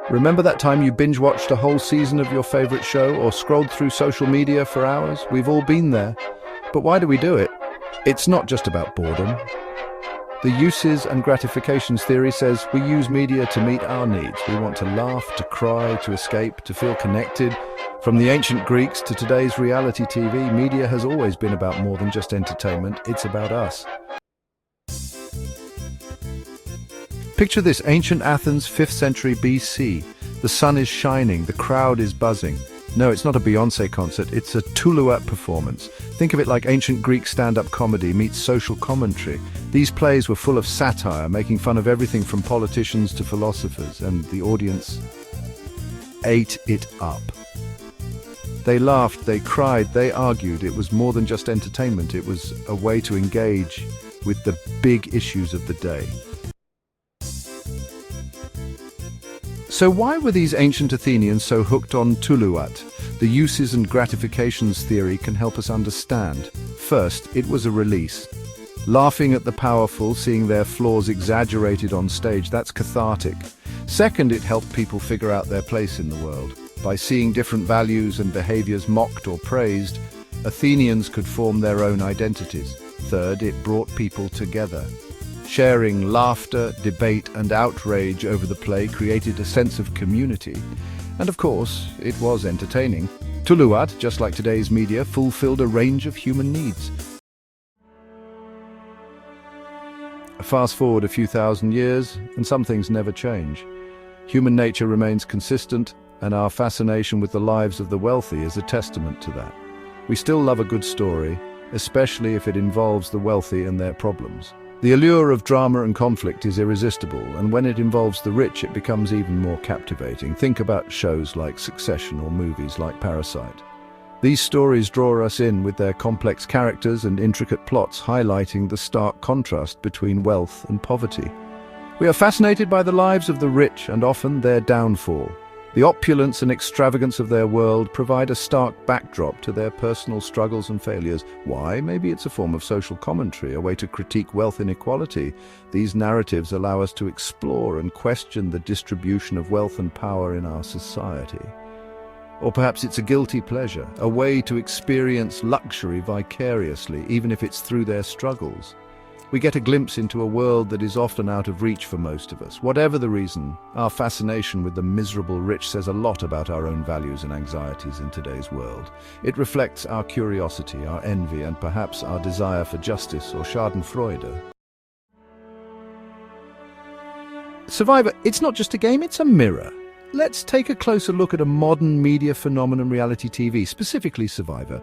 Remember that time you binge-watched a whole season of your favorite show or scrolled through social media for hours? We've all been there. But why do we do it? It's not just about boredom. The Uses and Gratifications Theory says we use media to meet our needs. We want to laugh, to cry, to escape, to feel connected. From the ancient Greeks to today's reality TV, media has always been about more than just entertainment. It's about us. Picture this: ancient Athens, 5th century BC. The sun is shining, the crowd is buzzing. No, it's not a Beyoncé concert, it's a Tuluat performance. Think of it like ancient Greek stand-up comedy meets social commentary. These plays were full of satire, making fun of everything from politicians to philosophers, and the audience ate it up. They laughed, they cried, they argued. It was more than just entertainment, it was a way to engage with the big issues of the day. So why were these ancient Athenians so hooked on Tuluat? The Uses and Gratifications Theory can help us understand. First, it was a release. Laughing at the powerful, seeing their flaws exaggerated on stage, that's cathartic. Second, it helped people figure out their place in the world. By seeing different values and behaviors mocked or praised, Athenians could form their own identities. Third, it brought people together. Sharing laughter, debate, and outrage over the play created a sense of community. And of course, it was entertaining. Tuluat, just like today's media, fulfilled a range of human needs. Fast forward a few thousand years, and some things never change. Human nature remains consistent, and our fascination with the lives of the wealthy is a testament to that. We still love a good story, especially if it involves the wealthy and their problems. The allure of drama and conflict is irresistible, and when it involves the rich, it becomes even more captivating. Think about shows like Succession or movies like Parasite. These stories draw us in with their complex characters and intricate plots, highlighting the stark contrast between wealth and poverty. We are fascinated by the lives of the rich and often their downfall. The opulence and extravagance of their world provide a stark backdrop to their personal struggles and failures. Why? Maybe it's a form of social commentary, a way to critique wealth inequality. These narratives allow us to explore and question the distribution of wealth and power in our society. Or perhaps it's a guilty pleasure, a way to experience luxury vicariously, even if it's through their struggles. We get a glimpse into a world that is often out of reach for most of us. Whatever the reason, our fascination with the miserable rich says a lot about our own values and anxieties in today's world. It reflects our curiosity, our envy, and perhaps our desire for justice or schadenfreude. Survivor, it's not just a game, it's a mirror. Let's take a closer look at a modern media phenomenon, reality TV, specifically Survivor.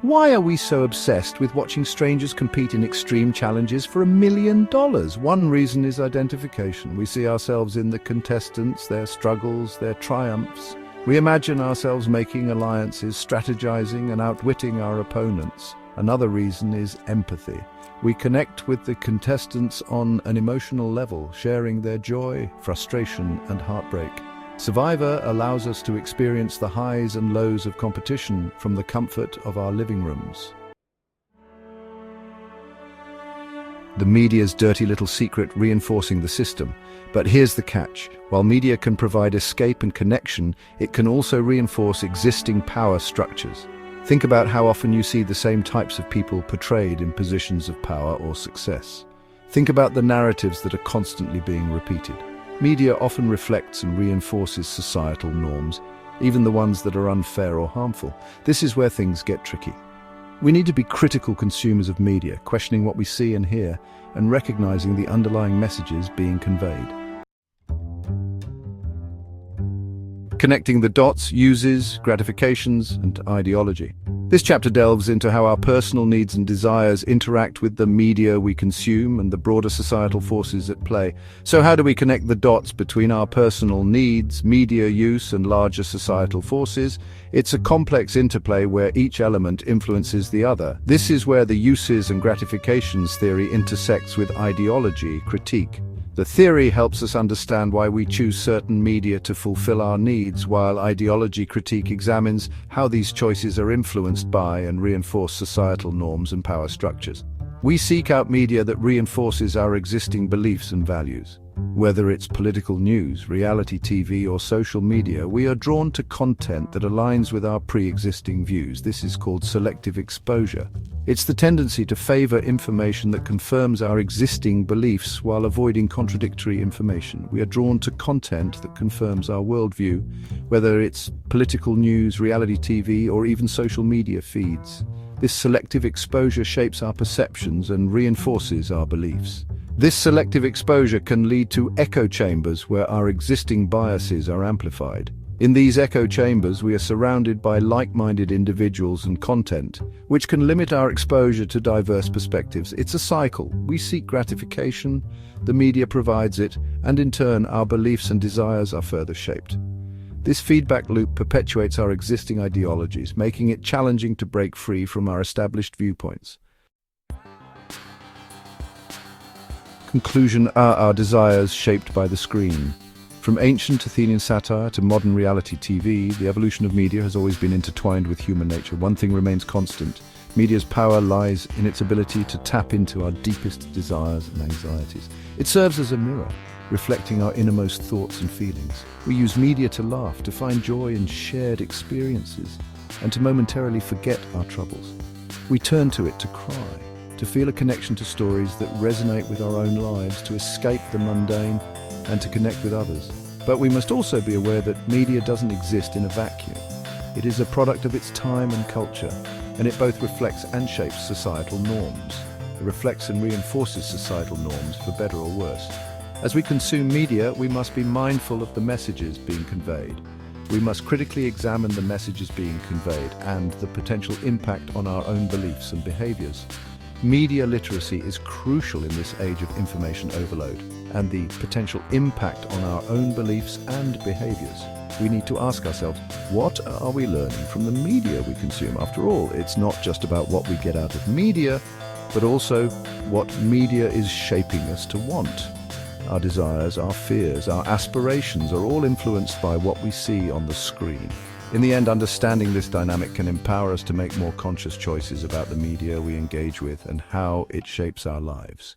Why are we so obsessed with watching strangers compete in extreme challenges for $1 million? One reason is identification. We see ourselves in the contestants, their struggles, their triumphs. We imagine ourselves making alliances, strategizing, and outwitting our opponents. Another reason is empathy. We connect with the contestants on an emotional level, sharing their joy, frustration, and heartbreak. Survivor allows us to experience the highs and lows of competition from the comfort of our living rooms. The media's dirty little secret reinforcing the system. But here's the catch. While media can provide escape and connection, it can also reinforce existing power structures. Think about how often you see the same types of people portrayed in positions of power or success. Think about the narratives that are constantly being repeated. Media often reflects and reinforces societal norms, even the ones that are unfair or harmful. This is where things get tricky. We need to be critical consumers of media, questioning what we see and hear, and recognizing the underlying messages being conveyed. Connecting the dots, uses, gratifications, and ideology. This chapter delves into how our personal needs and desires interact with the media we consume and the broader societal forces at play. So how do we connect the dots between our personal needs, media use, and larger societal forces? It's a complex interplay where each element influences the other. This is where the Uses and Gratifications Theory intersects with ideology critique. The theory helps us understand why we choose certain media to fulfill our needs, while ideology critique examines how these choices are influenced by and reinforce societal norms and power structures. We seek out media that reinforces our existing beliefs and values. Whether it's political news, reality TV, or social media, we are drawn to content that aligns with our pre-existing views. This is called selective exposure. It's the tendency to favor information that confirms our existing beliefs while avoiding contradictory information. We are drawn to content that confirms our worldview, whether it's political news, reality TV, or even social media feeds. This selective exposure shapes our perceptions and reinforces our beliefs. This selective exposure can lead to echo chambers where our existing biases are amplified. In these echo chambers, we are surrounded by like-minded individuals and content, which can limit our exposure to diverse perspectives. It's a cycle. We seek gratification, the media provides it, and in turn, our beliefs and desires are further shaped. This feedback loop perpetuates our existing ideologies, making it challenging to break free from our established viewpoints. Conclusion: are our desires shaped by the screen? From ancient Athenian satire to modern reality TV, the evolution of media has always been intertwined with human nature. One thing remains constant: media's power lies in its ability to tap into our deepest desires and anxieties. It serves as a mirror, reflecting our innermost thoughts and feelings. We use media to laugh, to find joy in shared experiences, and to momentarily forget our troubles. We turn to it to cry, to feel a connection to stories that resonate with our own lives, to escape the mundane, and to connect with others. But we must also be aware that media doesn't exist in a vacuum. It is a product of its time and culture, and it both reflects and shapes societal norms. It reflects and reinforces societal norms, for better or worse. As we consume media, we must be mindful of the messages being conveyed. We must critically examine the messages being conveyed and the potential impact on our own beliefs and behaviors. Media literacy is crucial in this age of information overload and the potential impact on our own beliefs and behaviors. We need to ask ourselves, what are we learning from the media we consume? After all, it's not just about what we get out of media, but also what media is shaping us to want. Our desires, our fears, our aspirations are all influenced by what we see on the screen. In the end, understanding this dynamic can empower us to make more conscious choices about the media we engage with and how it shapes our lives.